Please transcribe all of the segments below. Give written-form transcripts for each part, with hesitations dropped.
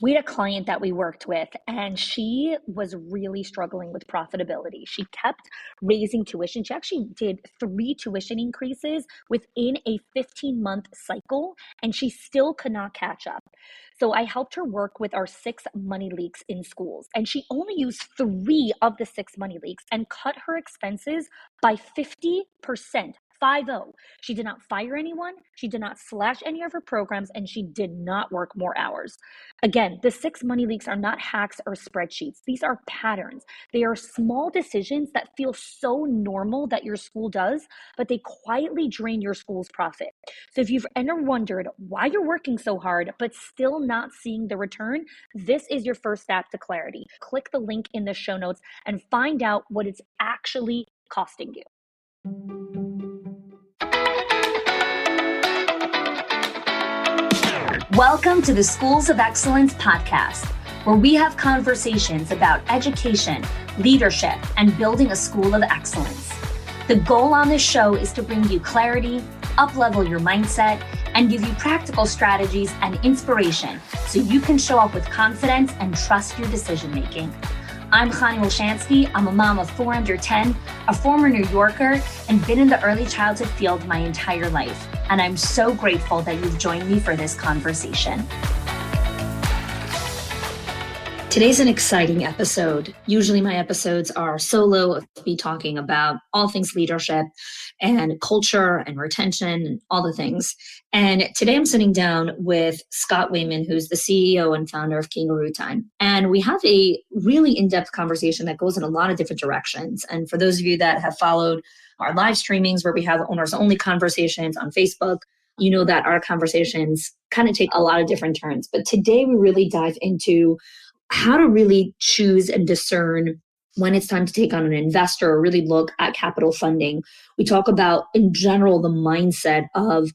We had a client that we worked with, and she was really struggling with profitability. She kept raising tuition. She actually did 3 tuition increases within a 15-month cycle, and she still could not catch up. So I helped her work with our 6 money leaks in schools, and she only used 3 of the 6 money leaks and cut her expenses by 50%. 50. She did not fire anyone. She did not slash any of her programs, and she did not work more hours. Again, the 6 money leaks are not hacks or spreadsheets. These are patterns. They are small decisions that feel so normal that your school does, but they quietly drain your school's profit. So if you've ever wondered why you're working so hard, but still not seeing the return, this is your first step to clarity. Click the link in the show notes and find out what it's actually costing you. Welcome to the Schools of Excellence podcast, where we have conversations about education, leadership, and building a school of excellence. The goal on this show is to bring you clarity, up-level your mindset, and give you practical strategies and inspiration so you can show up with confidence and trust your decision-making. I'm Chani Wolshansky. I'm a mom of 4 under 10, a former New Yorker, and been in the early childhood field my entire life. And I'm so grateful that you've joined me for this conversation. Today's an exciting episode. Usually my episodes are solo, of me talking about all things leadership and culture and retention and all the things. And today I'm sitting down with Scott Wayman, who's the CEO and founder of Kangarootime. And we have a really in-depth conversation that goes in a lot of different directions. And for those of you that have followed our live streamings where we have owners-only conversations on Facebook, you know that our conversations kind of take a lot of different turns. But today we really dive into how to really choose and discern when it's time to take on an investor or really look at capital funding. We talk about, in general, the mindset of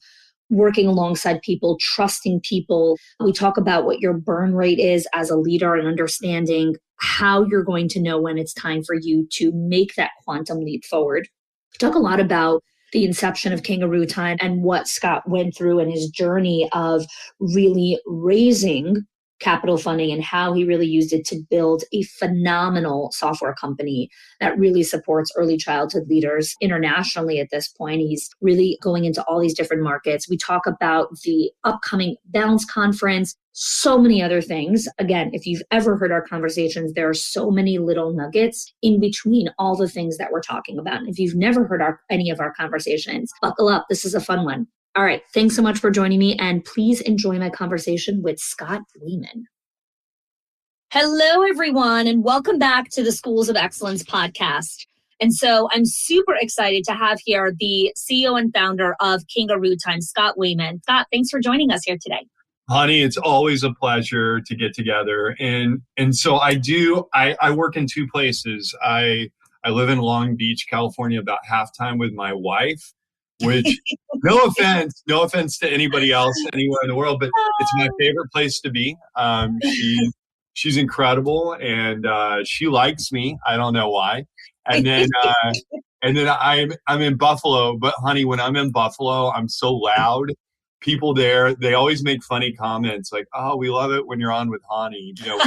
working alongside people, trusting people. We talk about what your burn rate is as a leader and understanding how you're going to know when it's time for you to make that quantum leap forward. We talk a lot about the inception of Kangarootime and what Scott went through in his journey of really raising capital funding and how he really used it to build a phenomenal software company that really supports early childhood leaders internationally at this point. He's really going into all these different markets. We talk about the upcoming Balance Conference, so many other things. Again, if you've ever heard our conversations, there are so many little nuggets in between all the things that we're talking about. And if you've never heard any of our conversations, buckle up. This is a fun one. All right. Thanks so much for joining me. And please enjoy my conversation with Scott Wayman. Hello, everyone, and welcome back to the Schools of Excellence podcast. And so I'm super excited to have here the CEO and founder of Kangarootime, Scott Wayman. Scott, thanks for joining us here today. Honey, it's always a pleasure to get together. And so I work in 2 places. I live in Long Beach, California, about half-time with my wife. Which, no offense to anybody else anywhere in the world, but it's my favorite place to be. She's incredible, and she likes me. I don't know why. And then I'm in Buffalo. But honey, when I'm in Buffalo, I'm so loud. People there, they always make funny comments like, "Oh, we love it when you're on with Hani." You know,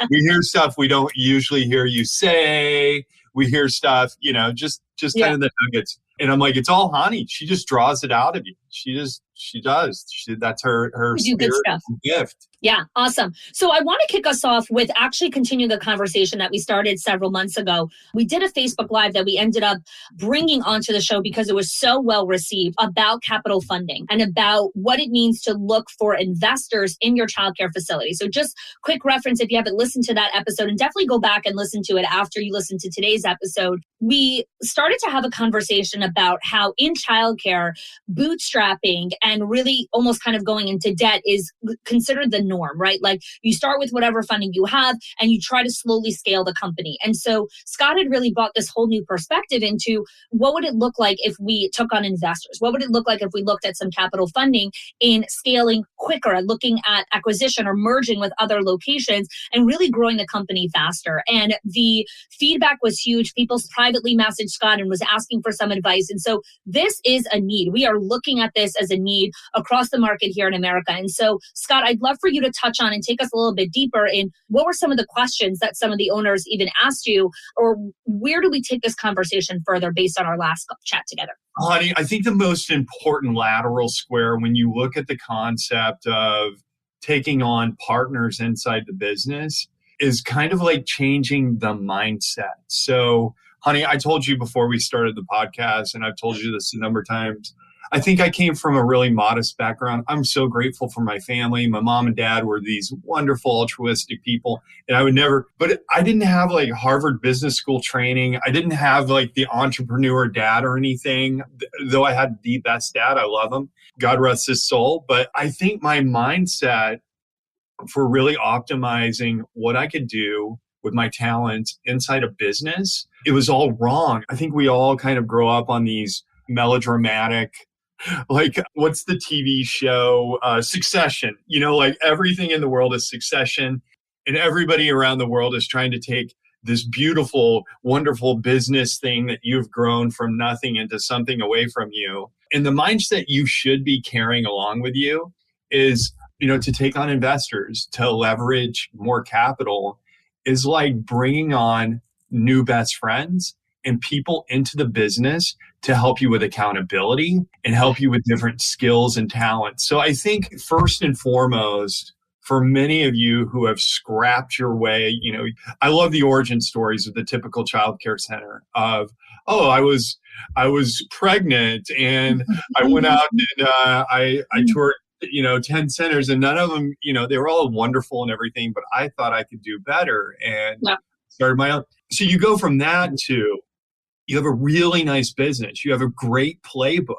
we hear stuff we don't usually hear you say. We hear stuff, just kind of the nuggets. And I'm like, it's all Hani. She just draws it out of you. She does. That's her spirit and gift. Yeah, awesome. So I want to kick us off with actually continuing the conversation that we started several months ago. We did a Facebook Live that we ended up bringing onto the show because it was so well received about capital funding and about what it means to look for investors in your childcare facility. So just quick reference, if you haven't listened to that episode, and definitely go back and listen to it after you listen to today's episode. We started to have a conversation about how in childcare, bootstrapping and really almost kind of going into debt is considered the norm, right? Like you start with whatever funding you have and you try to slowly scale the company. And so Scott had really brought this whole new perspective into what would it look like if we took on investors? What would it look like if we looked at some capital funding in scaling quicker, looking at acquisition or merging with other locations and really growing the company faster? And the feedback was huge. People privately messaged Scott and was asking for some advice. And so this is a need. We are looking at this as a need across the market here in America. And so, Scott, I'd love for you to touch on and take us a little bit deeper in what were some of the questions that some of the owners even asked you, or where do we take this conversation further based on our last chat together? Honey, I think the most important lateral square when you look at the concept of taking on partners inside the business is kind of like changing the mindset. So, honey, I told you before we started the podcast, and I've told you this a number of times, I think I came from a really modest background. I'm so grateful for my family. My mom and dad were these wonderful altruistic people. And but I didn't have like Harvard Business School training. I didn't have like the entrepreneur dad or anything, though I had the best dad. I love him. God rest his soul. But I think my mindset for really optimizing what I could do with my talents inside a business, it was all wrong. I think we all kind of grow up on these melodramatic, like, what's the TV show? Succession. You know, like everything in the world is Succession, and everybody around the world is trying to take this beautiful, wonderful business thing that you've grown from nothing into something away from you. And the mindset you should be carrying along with you is, to take on investors, to leverage more capital, is like bringing on new best friends and people into the business to help you with accountability and help you with different skills and talents. So I think first and foremost, for many of you who have scrapped your way, I love the origin stories of the typical childcare center of, oh, I was pregnant and I went out and I toured 10 centers, and none of them, they were all wonderful and everything, but I thought I could do better and started my own. So you go from that to, you have a really nice business. You have a great playbook.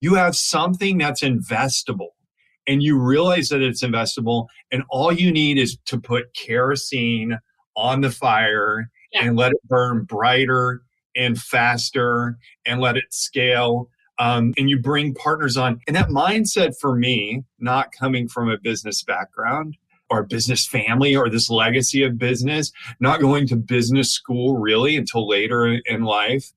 You have something that's investable, and you realize that it's investable, and all you need is to put kerosene on the fire and let it burn brighter and faster and let it scale. And you bring partners on. And that mindset for me, not coming from a business background or a business family or this legacy of business, not going to business school really until later in life,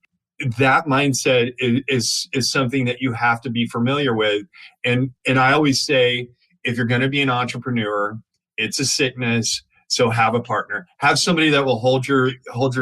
that mindset is something that you have to be familiar with. And I always say, if you're going to be an entrepreneur, it's a sickness. So have a partner, have somebody that will hold your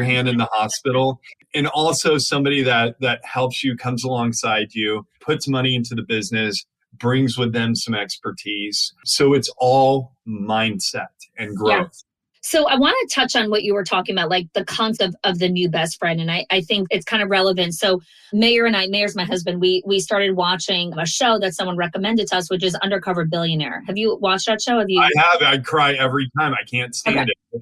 hand in the hospital, and also somebody that helps you, comes alongside you, puts money into the business, brings with them some expertise. So it's all mindset and growth. Yeah. So I want to touch on what you were talking about, like the concept of the new best friend. And I think it's kind of relevant. So Mayer's my husband, we started watching a show that someone recommended to us, which is Undercover Billionaire. Have you watched that show? I have. I cry every time. I can't stand it.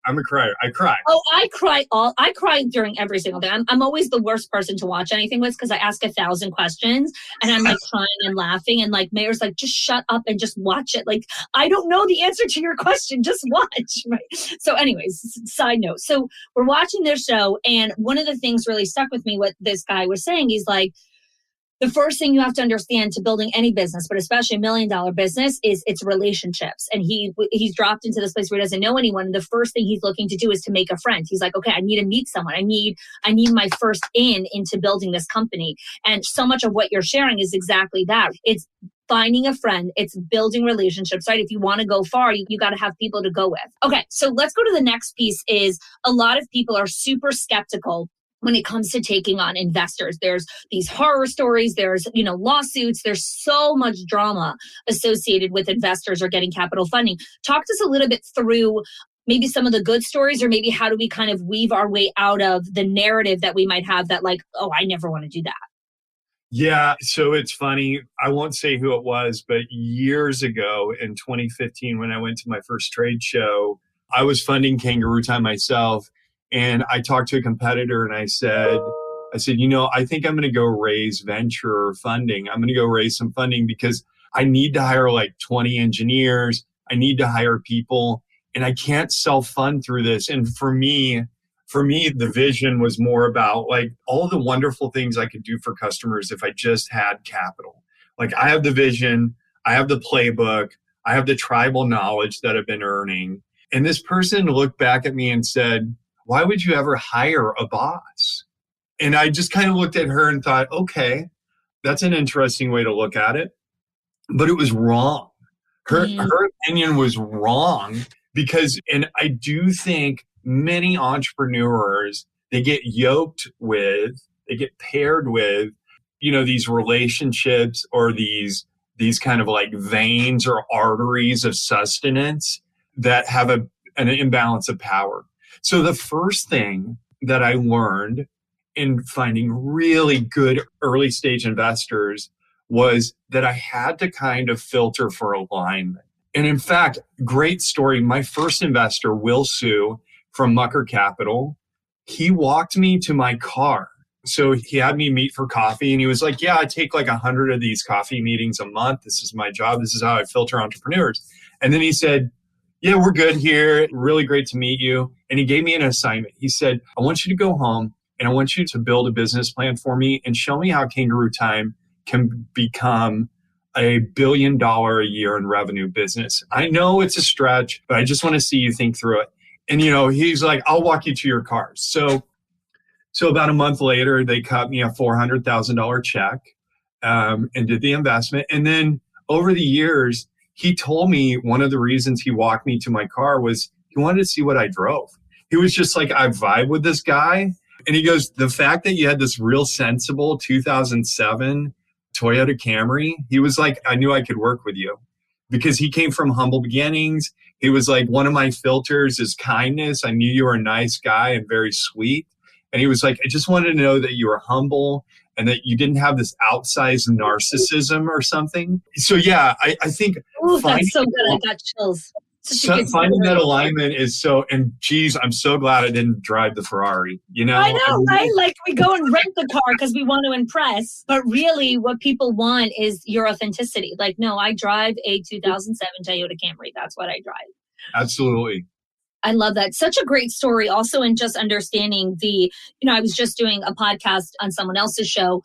I'm a crier. I cry. Oh, I cry during every single day. I'm always the worst person to watch anything with because I ask 1,000 questions and I'm like crying and laughing, and like Mayor's like, just shut up and just watch it. Like, I don't know the answer to your question. Just watch. Right. So anyways, side note. So we're watching this show, and one of the things really stuck with me, what this guy was saying, he's like, the first thing you have to understand to building any business, but especially $1 million business, is its relationships. And he's dropped into this place where he doesn't know anyone. And the first thing he's looking to do is to make a friend. He's like, okay, I need to meet someone. I need my first into building this company. And so much of what you're sharing is exactly that. It's finding a friend. It's building relationships, right? If you want to go far, you got to have people to go with. Okay, so let's go to the next piece. Is a lot of people are super skeptical when it comes to taking on investors. There's these horror stories, there's, lawsuits, there's so much drama associated with investors or getting capital funding. Talk to us a little bit through maybe some of the good stories, or maybe how do we kind of weave our way out of the narrative that we might have that like, oh, I never want to do that. Yeah, so it's funny. I won't say who it was, but years ago in 2015, when I went to my first trade show, I was funding Kangarootime myself. And I talked to a competitor and I said, I think I'm going to go raise venture funding. I'm going to go raise some funding because I need to hire like 20 engineers. I need to hire people, and I can't self-fund through this. And for me, the vision was more about like all the wonderful things I could do for customers if I just had capital. Like, I have the vision, I have the playbook, I have the tribal knowledge that I've been earning. And this person looked back at me and said, why would you ever hire a boss? And I just kind of looked at her and thought, okay, that's an interesting way to look at it. But it was wrong. Her opinion was wrong because, and I do think many entrepreneurs, they get paired with, these relationships or these kind of like veins or arteries of sustenance that have an imbalance of power. So the first thing that I learned in finding really good early stage investors was that I had to kind of filter for alignment. And in fact, great story. My first investor, Will Sue from Mucker Capital, he walked me to my car. So he had me meet for coffee and he was like, yeah, I take like 100 of these coffee meetings a month. This is my job. This is how I filter entrepreneurs. And then he said, yeah, we're good here. Really great to meet you. And he gave me an assignment. He said, I want you to go home and I want you to build a business plan for me and show me how Kangarootime can become a $1 billion a year in revenue business. I know it's a stretch, but I just want to see you think through it. And, he's like, I'll walk you to your car. So about a month later, they cut me a $400,000 check and did the investment. And then over the years, he told me one of the reasons he walked me to my car was he wanted to see what I drove. He was just like, I vibe with this guy. And he goes, the fact that you had this real sensible 2007 Toyota Camry, he was like, I knew I could work with you because he came from humble beginnings. He was like, one of my filters is kindness. I knew you were a nice guy and very sweet. And he was like, I just wanted to know that you were humble and that you didn't have this outsized narcissism or something. So yeah, I think that's so good. I got chills. Finding that alignment is so, and geez, I'm so glad I didn't drive the Ferrari, I know, right? Like we go and rent the car because we want to impress, but really what people want is your authenticity. Like, no, I drive a 2007 Toyota Camry. That's what I drive. Absolutely. I love that. Such a great story. Also, in just understanding I was just doing a podcast on someone else's show.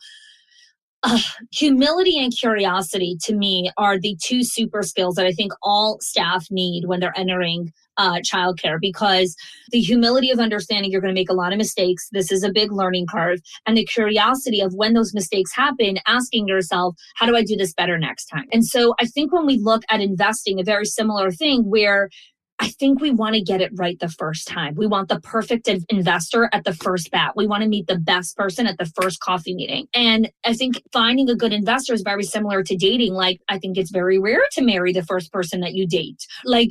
Humility and curiosity to me are the two super skills that I think all staff need when they're entering childcare, because the humility of understanding you're going to make a lot of mistakes. This is a big learning curve. And the curiosity of when those mistakes happen, asking yourself, how do I do this better next time? And so I think when we look at investing, a very similar thing where I think we want to get it right the first time. We want the perfect investor at the first bat. We want to meet the best person at the first coffee meeting. And I think finding a good investor is very similar to dating. Like, I think it's very rare to marry the first person that you date. Like,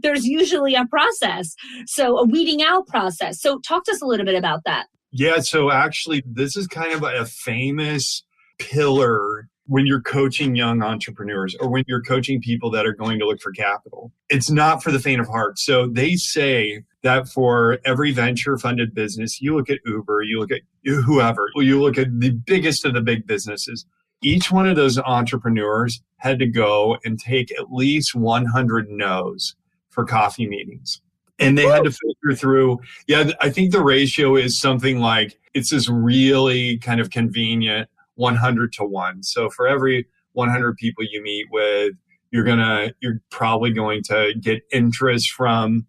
there's usually a process. So a weeding out process. So talk to us a little bit about that. Yeah. So actually, this is kind of a famous pillar when you're coaching young entrepreneurs or when you're coaching people that are going to look for capital. It's not for the faint of heart. So they say that for every venture funded business, you look at Uber, you look at whoever, you look at the biggest of the big businesses. Each one of those entrepreneurs had to go and take at least 100 no's for coffee meetings. And they had to filter through. Yeah, I think the ratio is something like, it's this really kind of convenient 100 to 1. So for every 100 people you meet with, you're probably going to get interest from,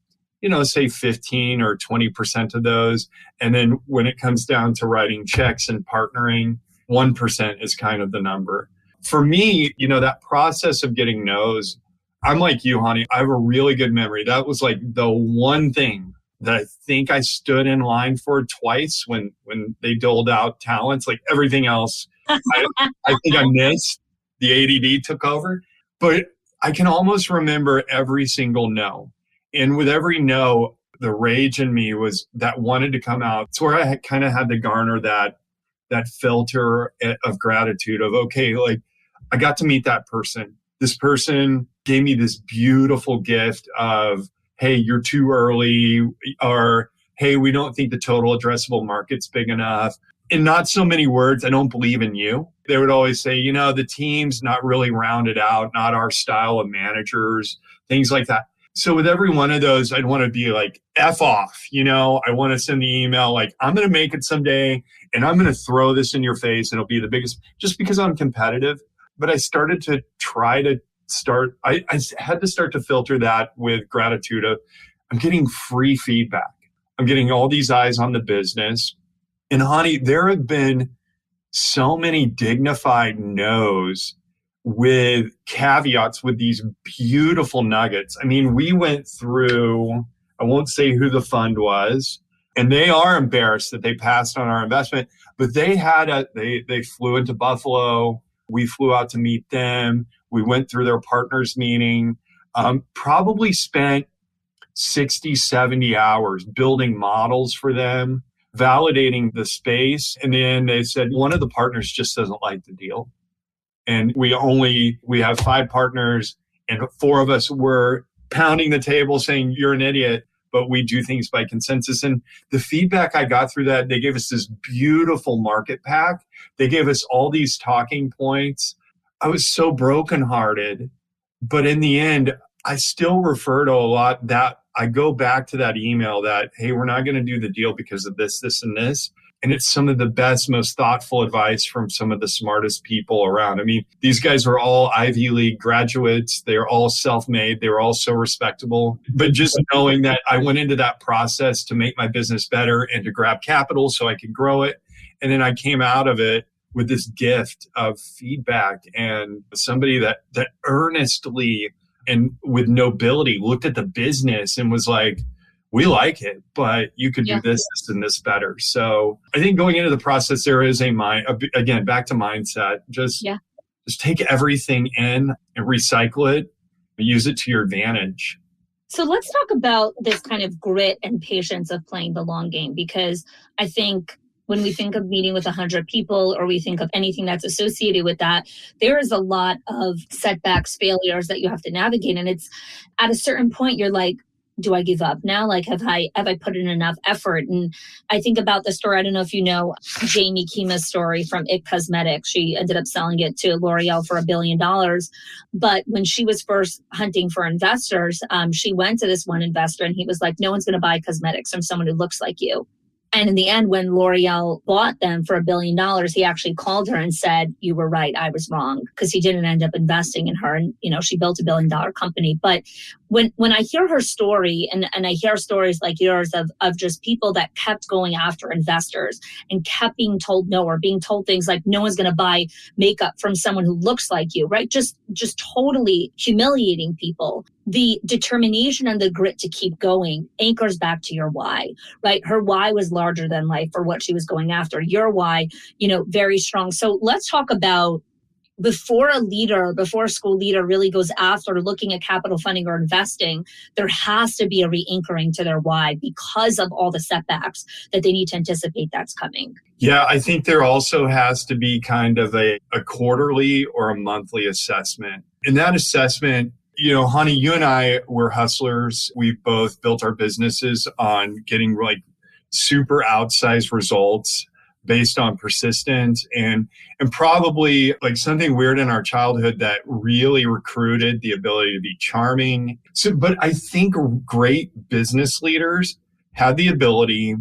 say 15 or 20% of those. And then when it comes down to writing checks and partnering, 1% is kind of the number. For me, that process of getting no's, I'm like you, honey. I have a really good memory. That was like the one thing that I think I stood in line for twice when they doled out talents. Like everything else, I think I missed. The ADD took over. But I can almost remember every single no. And with every no, the rage in me was that wanted to come out. It's where I kind of had to garner that filter of gratitude of, okay, like I got to meet that person. This person gave me this beautiful gift of, hey, you're too early, or hey, we don't think the total addressable market's big enough. In not so many words, I don't believe in you. They would always say, the team's not really rounded out, not our style of managers, things like that. So with every one of those, I'd want to be like, F off, I want to send the email like, I'm going to make it someday and I'm going to throw this in your face and it'll be the biggest, just because I'm competitive. But I started to I had to start to filter that with gratitude of, I'm getting free feedback. I'm getting all these eyes on the business. And honey, there have been so many dignified no's with caveats, with these beautiful nuggets. I mean, we went through, I won't say who the fund was, and they are embarrassed that they passed on our investment, but they flew into Buffalo. We flew out to meet them. We went through their partners meeting, probably spent 60, 70 hours building models for them, validating the space. And then they said, one of the partners just doesn't like the deal. And we have 5 partners, and 4 of us were pounding the table saying, you're an idiot, but we do things by consensus. And the feedback I got through that, they gave us this beautiful market pack. They gave us all these talking points. I was so brokenhearted, but in the end, I still refer to a lot that I go back to that email that, hey, we're not going to do the deal because of this, this, and this. And it's some of the best, most thoughtful advice from some of the smartest people around. I mean, these guys are all Ivy League graduates. They're all self-made. They were all so respectable. But just knowing that I went into that process to make my business better and to grab capital so I could grow it. And then I came out of it with this gift of feedback and somebody that earnestly and with nobility looked at the business and was like, we like it, but you could do this and this better. So I think going into the process, there is again, back to mindset, just take everything in and recycle it, use it to your advantage. So let's talk about this kind of grit and patience of playing the long game, because I think when we think of meeting with 100 people or we think of anything that's associated with that, there is a lot of setbacks, failures that you have to navigate. And it's at a certain point, you're like, do I give up now? Like, have I put in enough effort? And I think about the story. I don't know if you know Jamie Kima's story from IT Cosmetics. She ended up selling it to L'Oreal for $1 billion. But when she was first hunting for investors, she went to this one investor and he was like, no one's going to buy cosmetics from someone who looks like you. And in the end, when L'Oreal bought them for $1 billion, he actually called her and said, you were right, I was wrong, because he didn't end up investing in her. And, she built $1 billion company. But when I hear her story and I hear stories like yours of just people that kept going after investors and kept being told no, or being told things like no one's going to buy makeup from someone who looks like you, right? Just totally humiliating people. The determination and the grit to keep going anchors back to your why, right? Her why was larger than life for what she was going after. Your why, very strong. So let's talk about before a school leader really goes after looking at capital funding or investing, there has to be a re-anchoring to their why because of all the setbacks that they need to anticipate that's coming. Yeah, I think there also has to be kind of a quarterly or a monthly assessment. In that assessment, Honey, you and I were hustlers. We've both built our businesses on getting like super outsized results based on persistence and probably like something weird in our childhood that really recruited the ability to be charming. So, but I think great business leaders have the ability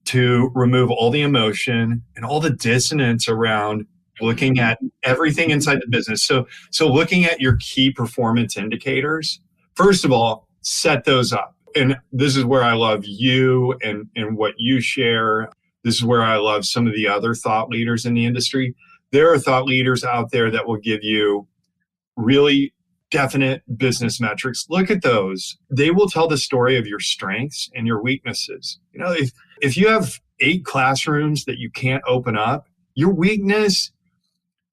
to remove all the emotion and all the dissonance around looking at everything inside the business. So looking at your key performance indicators, first of all, set those up. And this is where I love you and what you share. This is where I love some of the other thought leaders in the industry. There are thought leaders out there that will give you really definite business metrics. Look at those. They will tell the story of your strengths and your weaknesses. If you have 8 classrooms that you can't open up, your weakness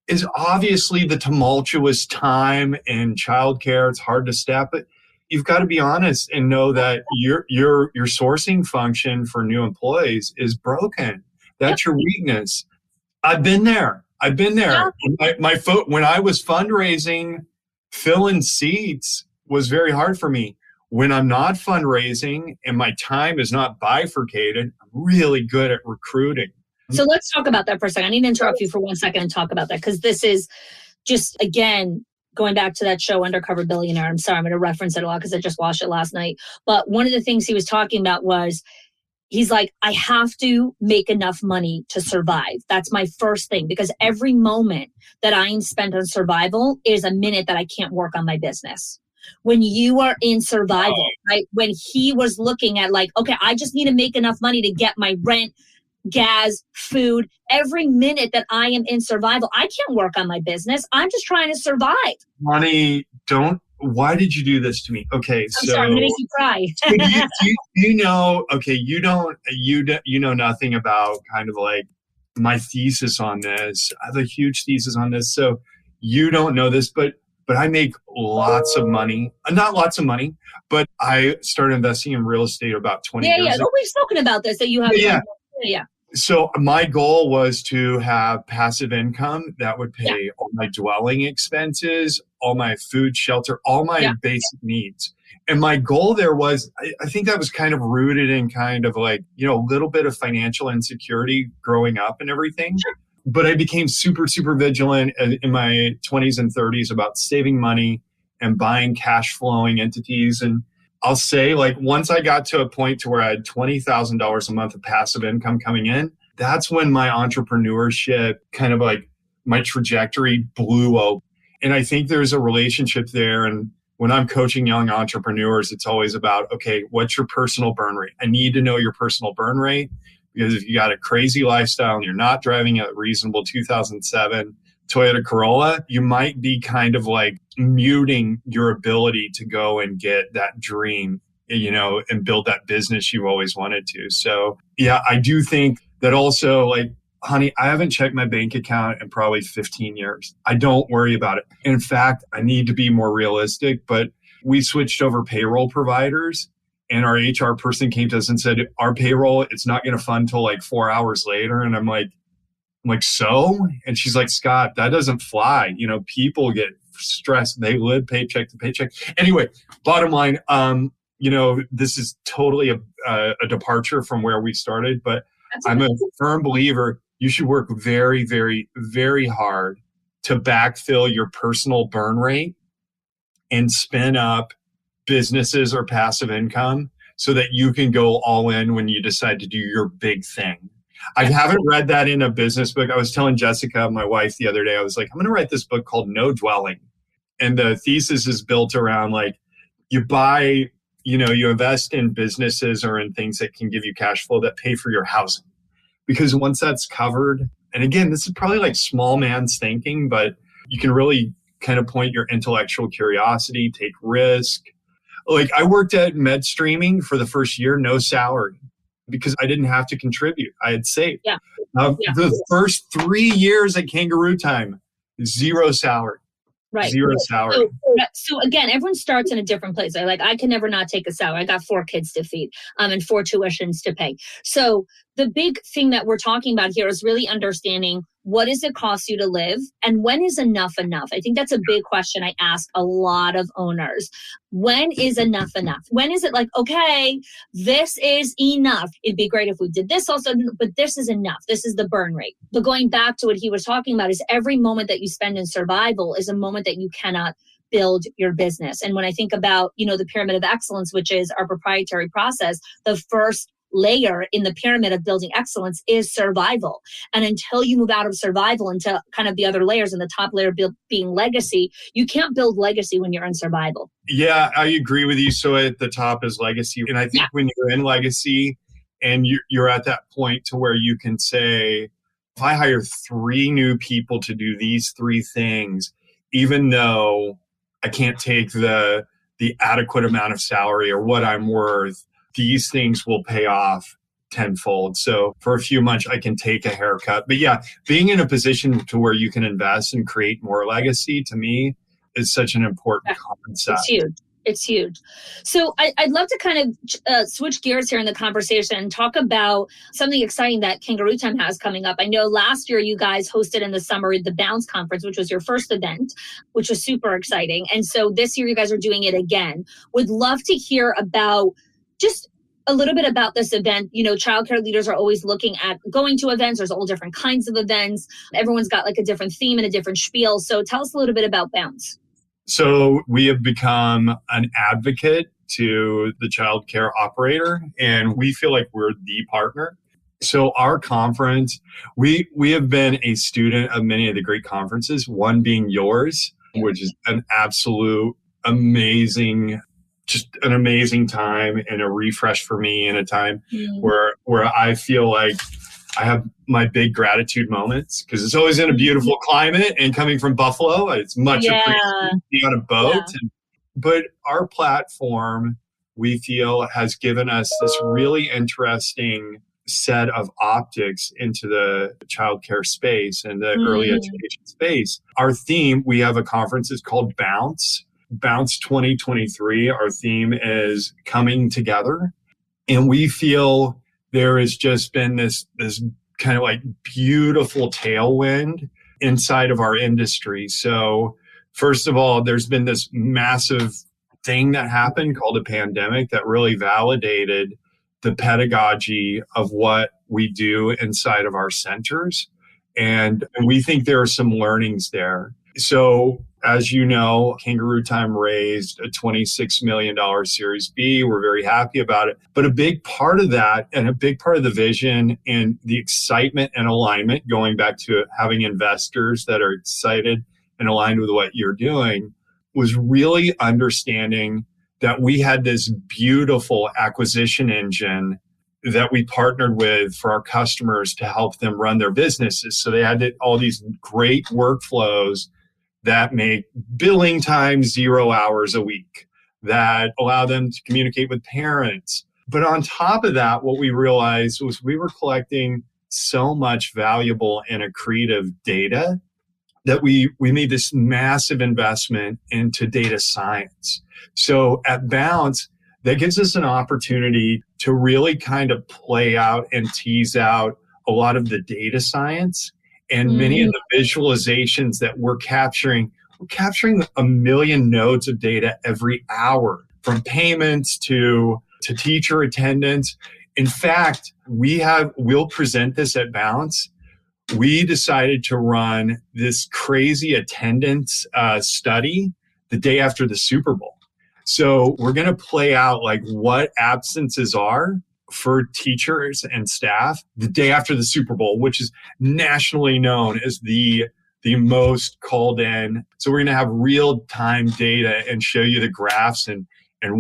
is obviously the tumultuous time in childcare. It's hard to step, but you've got to be honest and know that your sourcing function for new employees is broken. That's your weakness. I've been there. Yeah. When I was fundraising, filling seats was very hard for me. When I'm not fundraising and my time is not bifurcated, I'm really good at recruiting. So let's talk about that for a second. I need to interrupt you for 1 second and talk about that, because this is just, again, going back to that show, Undercover Billionaire. I'm sorry, I'm going to reference it a lot because I just watched it last night. But one of the things he was talking about was, he's like, I have to make enough money to survive. That's my first thing, because every moment that I am spent on survival is a minute that I can't work on my business. When you are in survival, right? When he was looking at like, okay, I just need to make enough money to get my rent gas, food, every minute that I am in survival. I can't work on my business. I'm just trying to survive. Honey, why did you do this to me? Okay, I'm sorry, I'm gonna make you cry. You know nothing about kind of like my thesis on this. I have a huge thesis on this. So you don't know this, but I make lots of money. Not lots of money, but I started investing in real estate about 20 years ago. Oh, we've spoken about this, that you have. Yeah. So my goal was to have passive income that would pay all my dwelling expenses, all my food, shelter, all my basic needs. And my goal there was, I think that was kind of rooted in kind of like, a little bit of financial insecurity growing up and everything. Sure. But I became super, super vigilant in my 20s and 30s about saving money and buying cash flowing entities. And I'll say, like, once I got to a point to where I had $20,000 a month of passive income coming in, that's when my entrepreneurship kind of like my trajectory blew open. And I think there's a relationship there. And when I'm coaching young entrepreneurs, it's always about, okay, what's your personal burn rate? I need to know your personal burn rate, because if you got a crazy lifestyle and you're not driving a reasonable 2007 Toyota Corolla, you might be kind of like muting your ability to go and get that dream, and build that business you've always wanted to. So yeah, I do think that also, like, honey, I haven't checked my bank account in probably 15 years. I don't worry about it. In fact, I need to be more realistic, but we switched over payroll providers, and our HR person came to us and said, our payroll, it's not going to fund till like 4 hours later. And I'm like, so? And she's like, Scott, that doesn't fly. People get stressed. They live paycheck to paycheck. Anyway, bottom line, this is totally a departure from where we started, but I'm a firm believer you should work very, very, very hard to backfill your personal burn rate and spin up businesses or passive income so that you can go all in when you decide to do your big thing. I haven't read that in a business book. I was telling Jessica, my wife, the other day, I was like, I'm going to write this book called No Dwelling. And the thesis is built around like you buy, you invest in businesses or in things that can give you cash flow that pay for your housing. Because once that's covered, and again, this is probably like small man's thinking, but you can really kind of point your intellectual curiosity, take risk. Like I worked at Med Streaming for the first year, no salary, because I didn't have to contribute. I had saved. The first 3 years at Kangarootime, zero salary. Right. Zero salary. So again, everyone starts in a different place. I can never not take a salary. I got 4 kids to feed and 4 tuitions to pay. So the big thing that we're talking about here is really understanding what does it cost you to live and when is enough enough? I think that's a big question I ask a lot of owners. When is enough enough? When is it like, okay, this is enough. It'd be great if we did this also, but this is enough. This is the burn rate. But going back to what he was talking about is every moment that you spend in survival is a moment that you cannot build your business. And when I think about, the pyramid of excellence, which is our proprietary process, the first layer in the pyramid of building excellence is survival. And until you move out of survival into kind of the other layers, and the top layer being legacy, you can't build legacy when you're in survival. Yeah, I agree with you. So at the top is legacy. And I think when you're in legacy and you're at that point to where you can say, if I hire 3 new people to do these 3 things, even though I can't take the adequate amount of salary or what I'm worth, these things will pay off tenfold. So for a few months, I can take a haircut. But yeah, being in a position to where you can invest and create more legacy, to me, is such an important concept. It's huge. It's huge. So I'd love to kind of switch gears here in the conversation and talk about something exciting that Kangarootime has coming up. I know last year you guys hosted in the summer the Bounce Conference, which was your first event, which was super exciting. And so this year you guys are doing it again. Would love to hear about just a little bit about this event. Childcare leaders are always looking at going to events. There's all different kinds of events. Everyone's got like a different theme and a different spiel. So tell us a little bit about Bounce. So we have become an advocate to the childcare operator, and we feel like we're the partner. So our conference, we have been a student of many of the great conferences, one being yours, which is an absolute amazing time and a refresh for me in a time where I feel like I have my big gratitude moments because it's always in a beautiful climate, and coming from Buffalo, it's much appreciated to be on a boat. Yeah. But our platform, we feel, has given us this really interesting set of optics into the childcare space and the early education space. Our theme, we have a conference, it's called Bounce 2023. Our theme is coming together. And we feel there has just been this kind of like beautiful tailwind inside of our industry. So first of all, there's been this massive thing that happened called a pandemic that really validated the pedagogy of what we do inside of our centers. And we think there are some learnings there. So as you know, Kangarootime raised a $26 million Series B. We're very happy about it. But a big part of that and a big part of the vision and the excitement and alignment, going back to having investors that are excited and aligned with what you're doing, was really understanding that we had this beautiful acquisition engine that we partnered with for our customers to help them run their businesses. So they had all these great workflows that make billing time 0 hours a week, that allow them to communicate with parents. But on top of that, what we realized was we were collecting so much valuable and accretive data that we made this massive investment into data science. So at Bounce, that gives us an opportunity to really kind of play out and tease out a lot of the data science and many of the visualizations that we're capturing. We're capturing 1 million nodes of data every hour, from payments to teacher attendance. In fact, we'll present this at Bounce. We decided to run this crazy attendance study the day after the Super Bowl. So we're going to play out like what absences are for teachers and staff the day after the Super Bowl, which is nationally known as the most called in. So we're going to have real time data and show you the graphs and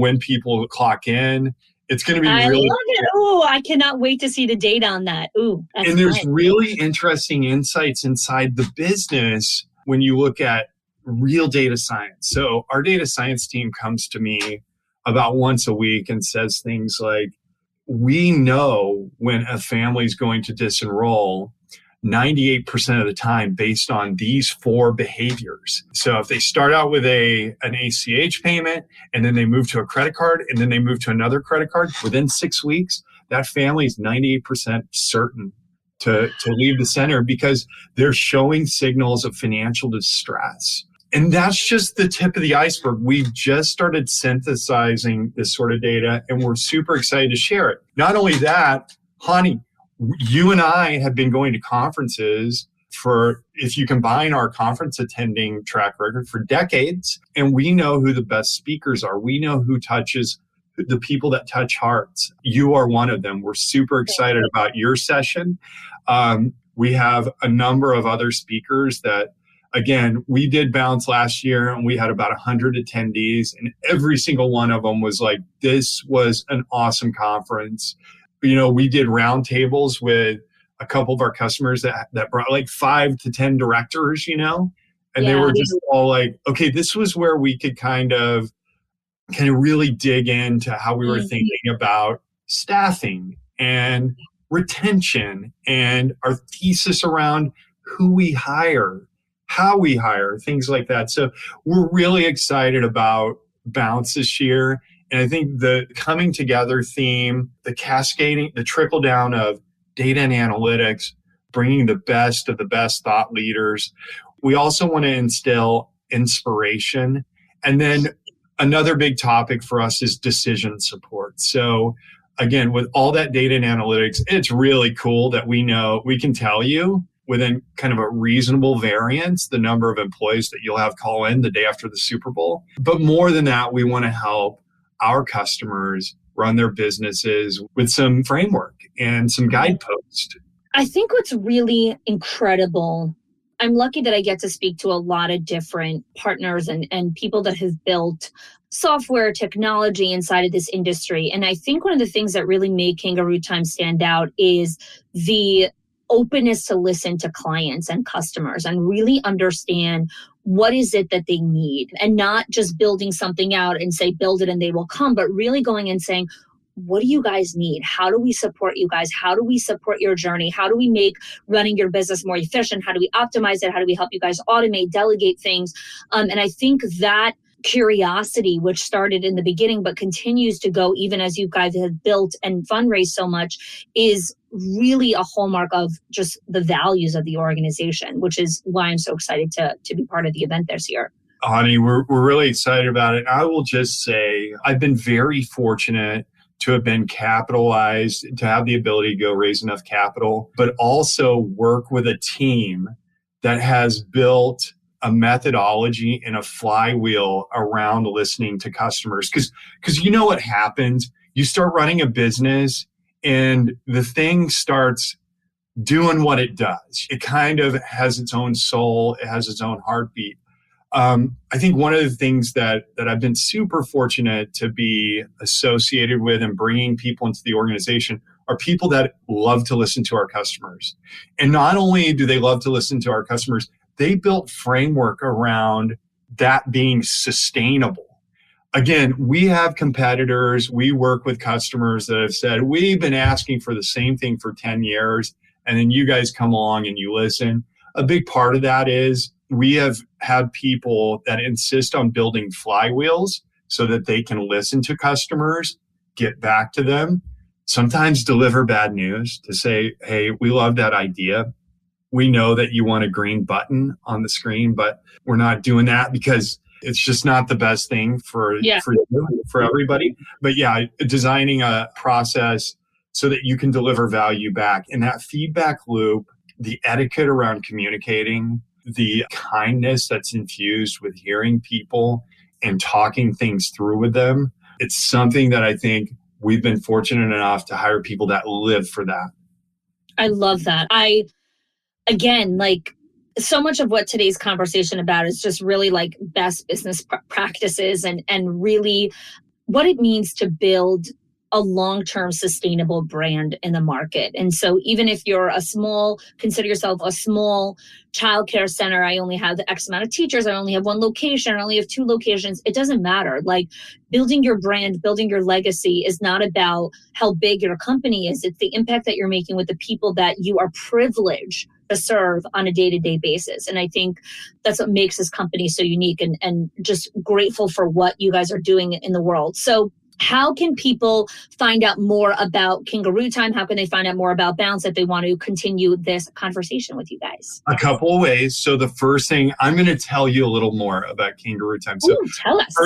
when people clock in. It's going to be I really love it. Oh, I cannot wait to see the data on that. Ooh, that's and there's fun. really interesting insights inside the business when you look at real data science. So our data science team comes to me about once a week and says things like, we know when a family is going to disenroll 98% of the time based on these 4 behaviors. So if they start out with an ACH payment and then they move to a credit card and then they move to another credit card, within 6 weeks, that family is 98% certain to leave the center because they're showing signals of financial distress. And that's just the tip of the iceberg. We've just started synthesizing this sort of data, and we're super excited to share it. Not only that, Hani, you and I have been going to conferences for, if you combine our conference attending track record, for decades, and we know who the best speakers are. We know who touches the people that touch hearts. You are one of them. We're super excited about your session. We have a number of other speakers that, again, we did Bounce last year and we had about 100 attendees, and every single one of them was like, this was an awesome conference. You know, we did roundtables with a couple of our customers that brought like 5 to 10 directors, you know, and they were just all like, okay, this was where we could kind of really dig into how we were thinking about staffing and retention and our thesis around who we hire, how we hire, things like that. So we're really excited about Bounce this year. And I think the coming together theme, the cascading, the trickle down of data and analytics, bringing the best of the best thought leaders. We also want to instill inspiration. And then another big topic for us is decision support. So again, with all that data and analytics, it's really cool that we know, we can tell you within kind of a reasonable variance, the number of employees that you'll have call in the day after the Super Bowl. But more than that, we want to help our customers run their businesses with some framework and some guideposts. I think what's really incredible, I'm lucky that I get to speak to a lot of different partners and people that have built software technology inside of this industry. And I think one of the things that really made Kangarootime stand out is the openness to listen to clients and customers and really understand what is it that they need, and not just building something out and say, build it and they will come, but really going and saying, what do you guys need? How do we support you guys? How do we support your journey? How do we make running your business more efficient? How do we optimize it? How do we help you guys automate, delegate things? And I think that curiosity, which started in the beginning, but continues to go even as you guys have built and fundraised so much, is really a hallmark of just the values of the organization, which is why I'm so excited to be part of the event this year. Honey, we're really excited about it. I will just say I've been very fortunate to have been capitalized, to have the ability to go raise enough capital, but also work with a team that has built a methodology and a flywheel around listening to customers. Because you know what happens? You start running a business and the thing starts doing what it does. It kind of has its own soul. It has its own heartbeat. I think one of the things that I've been super fortunate to be associated with and bringing people into the organization are people that love to listen to our customers. And not only do they love to listen to our customers, they built framework around that being sustainable. Again, we have competitors, we work with customers that have said, we've been asking for the same thing for 10 years, and then you guys come along and you listen. A big part of that is we have had people that insist on building flywheels so that they can listen to customers, get back to them, sometimes deliver bad news to say, hey, we love that idea. We know that you want a green button on the screen, but we're not doing that because it's just not the best thing for everybody. But yeah, designing a process so that you can deliver value back. And that feedback loop, the etiquette around communicating, the kindness that's infused with hearing people and talking things through with them, it's something that I think we've been fortunate enough to hire people that live for that. I love that. Again, like, so much of what today's conversation about is just really like best business practices and really what it means to build a long-term sustainable brand in the market. And so even if you're consider yourself a small childcare center, I only have X amount of teachers, I only have one location, I only have 2 locations, it doesn't matter. Like, building your brand, building your legacy is not about how big your company is. It's the impact that you're making with the people that you are privileged to serve on a day-to-day basis. And I think that's what makes this company so unique, and just grateful for what you guys are doing in the world. So how can people find out more about Kangarootime? How can they find out more about Bounce if they want to continue this conversation with you guys? A couple of ways. So the first thing, I'm going to tell you a little more about Kangarootime. So tell us.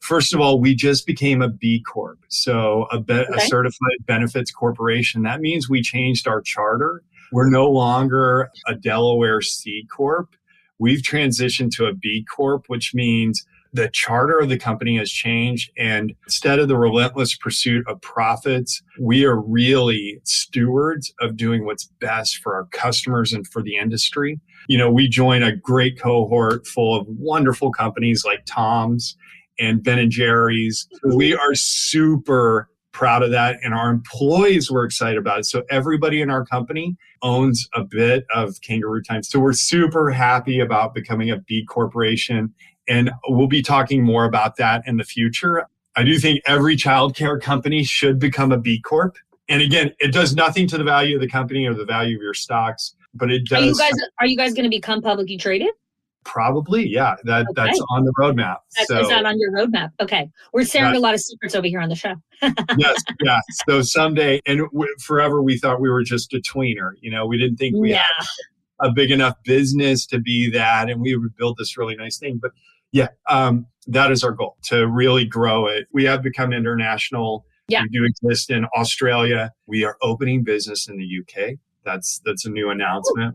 First of all, we just became a B Corp, so a certified benefits corporation. That means we changed our charter. We're no longer a Delaware C Corp. We've transitioned to a B Corp, which means the charter of the company has changed. And instead of the relentless pursuit of profits, we are really stewards of doing what's best for our customers and for the industry. You know, we join a great cohort full of wonderful companies like Tom's and Ben & Jerry's. We are super proud of that, and our employees were excited about it. So everybody in our company owns a bit of Kangarootime. So we're super happy about becoming a B corporation, and we'll be talking more about that in the future. I do think every childcare company should become a B Corp. And again, it does nothing to the value of the company or the value of your stocks, but it does. Are you guys going to become publicly traded? Probably, yeah. That's on the roadmap. Is that on your roadmap? Okay. We're sharing a lot of secrets over here on the show. Yes, yeah. So someday, and forever we thought we were just a tweener. You know, we didn't think we had a big enough business to be that, and we would build this really nice thing. But yeah, that is our goal, to really grow it. We have become international. Yeah. We do exist in Australia. We are opening business in the UK. That's a new announcement.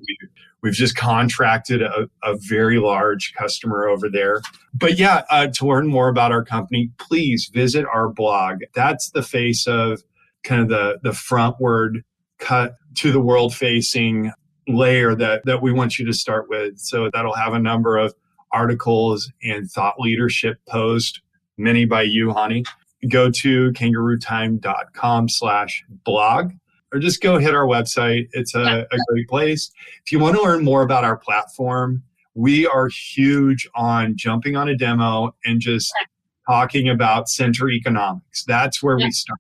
We've just contracted a very large customer over there. But yeah, to learn more about our company, please visit our blog. That's the face of kind of the frontward cut to the world facing layer that we want you to start with. So that'll have a number of articles and thought leadership posts, many by you, honey. Go to kangarootime.com/blog. or just go hit our website. It's a great place. If you want to learn more about our platform, we are huge on jumping on a demo and just talking about center economics. That's where we start.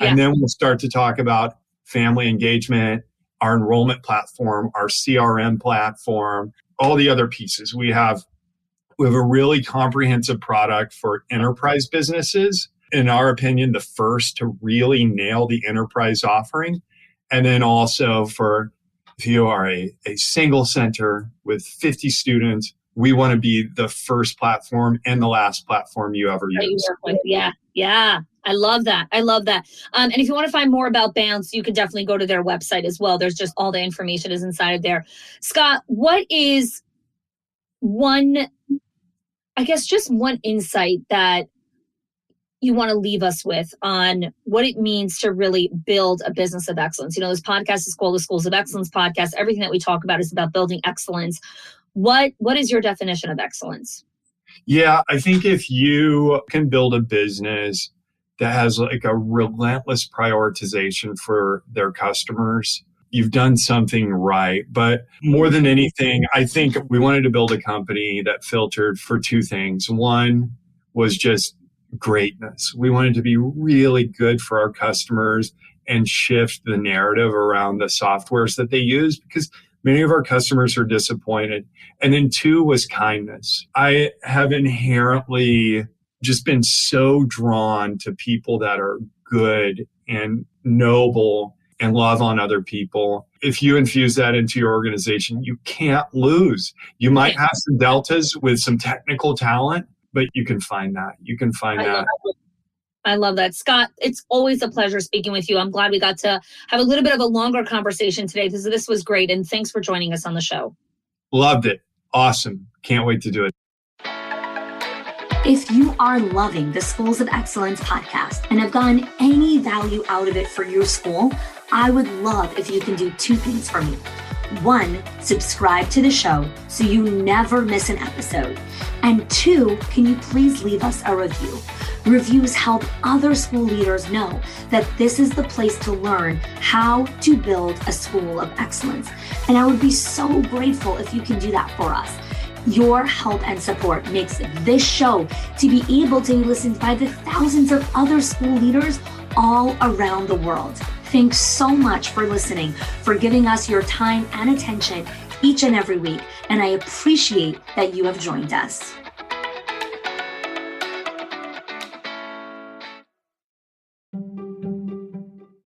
And then we'll start to talk about family engagement, our enrollment platform, our CRM platform, all the other pieces. We have a really comprehensive product for enterprise businesses. In our opinion, the first to really nail the enterprise offering. And then also for if you are a single center with 50 students, we want to be the first platform and the last platform you ever use. Yeah. I love that. And if you want to find more about Bounce, you can definitely go to their website as well. There's just all the information is inside of there. Scott, what is one insight that you want to leave us with on what it means to really build a business of excellence? This podcast is called the Schools of Excellence podcast. Everything that we talk about is about building excellence. What is your definition of excellence? Yeah, I think if you can build a business that has like a relentless prioritization for their customers, you've done something right. But more than anything, I think we wanted to build a company that filtered for two things. One was just greatness. We wanted to be really good for our customers and shift the narrative around the softwares that they use, because many of our customers are disappointed. And then two was kindness. I have inherently just been so drawn to people that are good and noble and love on other people. If you infuse that into your organization, you can't lose. You might have some deltas with some technical talent, but you can find that. I love that. Scott, it's always a pleasure speaking with you. I'm glad we got to have a little bit of a longer conversation today. This was great. And thanks for joining us on the show. Loved it. Awesome. Can't wait to do it. If you are loving the Schools of Excellence podcast and have gotten any value out of it for your school, I would love if you can do two things for me. One, subscribe to the show so you never miss an episode. And two, can you please leave us a review? Reviews help other school leaders know that this is the place to learn how to build a school of excellence. And I would be so grateful if you can do that for us. Your help and support makes this show to be able to be listened by the thousands of other school leaders all around the world. Thanks so much for listening, for giving us your time and attention each and every week. And I appreciate that you have joined us.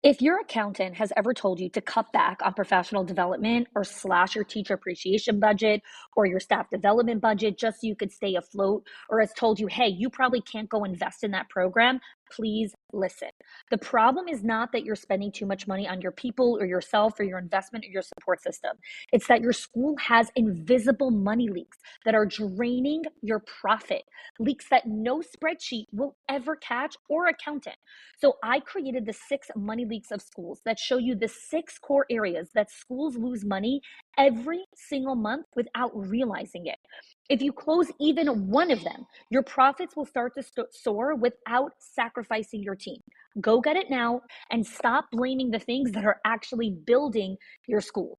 If your accountant has ever told you to cut back on professional development or slash your teacher appreciation budget or your staff development budget just so you could stay afloat, or has told you, hey, you probably can't go invest in that program, please listen. The problem is not that you're spending too much money on your people or yourself or your investment or your support system. It's that your school has invisible money leaks that are draining your profit, leaks that no spreadsheet will ever catch or accountant. So I created the 6 money leaks of schools that show you the 6 core areas that schools lose money every single month without realizing it. If you close even one of them, your profits will start to soar without sacrificing your team. Go get it now and stop blaming the things that are actually building your school.